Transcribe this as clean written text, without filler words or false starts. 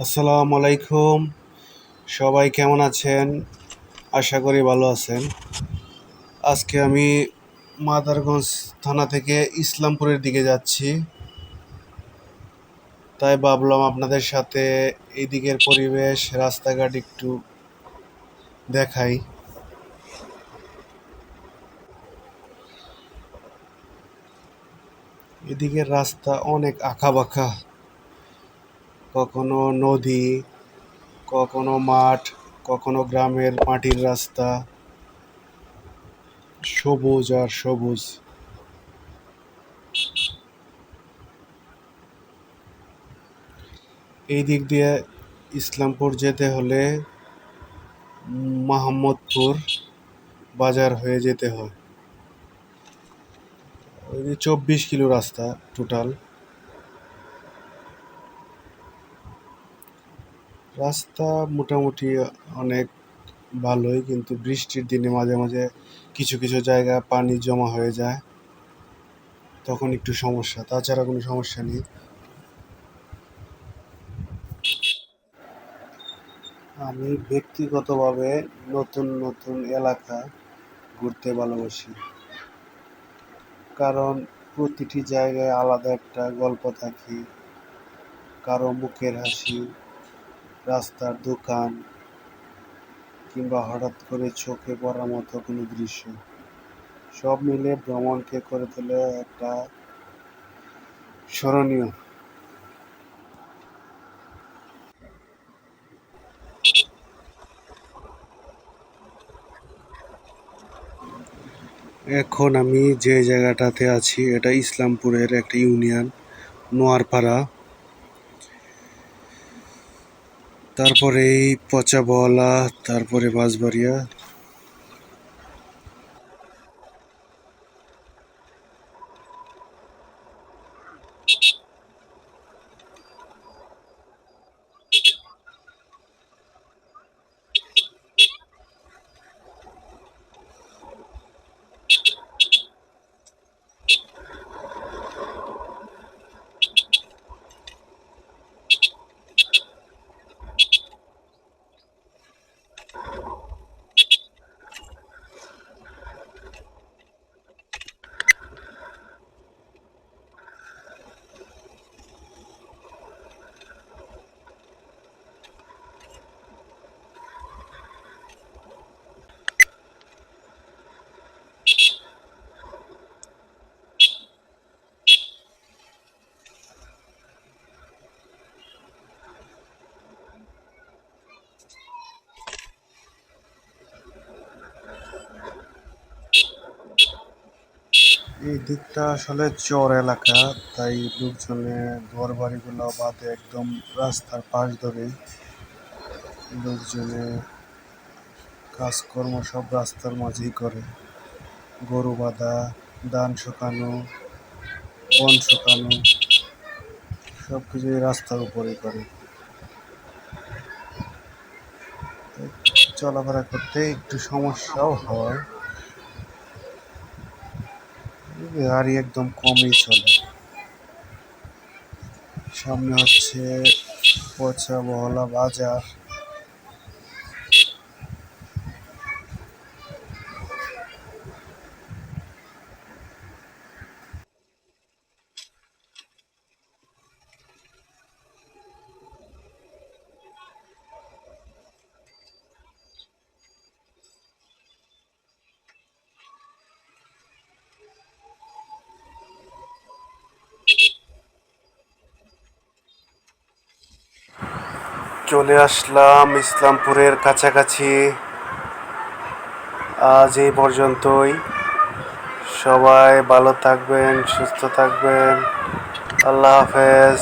আসসালামু আলাইকুম। সবাই কেমন আছেন? আশা করি ভালো আছেন। আজকে আমি মাদারগঞ্জ থানা থেকে ইসলামপুরের দিকে যাচ্ছি, তাই ভাবলাম আপনাদের সাথে এই দিকের পরিবেশ, রাস্তাঘাট একটু দেখাই। এদিকের রাস্তা অনেক আঁকাবাঁকা, কখনো নদী, কখনো মাঠ, কখনো গ্রামের মাটির রাস্তা, সবুজ আর সবুজ। এই দিক দিয়ে ইসলামপুর যেতে হলে মোহাম্মদপুর বাজার হয়ে যেতে হয়। ওই যে 24 কিলো রাস্তা টোটাল। রাস্তা মোটামুটি অনেক ভালোই, কিন্তু বৃষ্টির দিনে মাঝে মাঝে কিছু কিছু জায়গায় পানি জমা হয়ে যায়, তখন একটু সমস্যা, তাছাড়া কোনো সমস্যা নেই। আমি ব্যক্তিগতভাবে নতুন নতুন এলাকা ঘুরতে ভালোবাসি, কারণ প্রতিটি জায়গায় আলাদা একটা গল্প থাকে। কারো মুখের হাসি, রাস্তার দোকান, কিংবা হঠাৎ করে চোখে পড়ার মতো কোনো দৃশ্য, সব মিলে ভ্রমণকে করে তোলে একটা স্মরণীয়। এখন আমি যে জায়গাটাতে আছি এটা ইসলামপুরের একটা ইউনিয়ন, নোয়ারপাড়া। তারপরে এই পচাবলা, তারপরে বাঁশবাড়িয়া। এই দিকটা আসলে চর এলাকা, তাই লোকজনের ঘর বাড়িগুলো বাদে একদম রাস্তার পাশ ধরে লোকজনে কাজকর্ম সব রাস্তার মাঝেই করে। গরু বাঁধা, ধান শুকানো, বন শুকানো, সব কিছুই রাস্তার উপরেই করে। চলাফেরা করতে একটু সমস্যাও হয়, গাড়ি একদম কমই চলে। সামনে হচ্ছে পচা বহলা বাজার। চলে আসলাম ইসলামপুরের কাছাকাছি। আজ এই পর্যন্তই। সবাই ভালো থাকবেন, সুস্থ থাকবেন। আল্লাহ হাফেজ।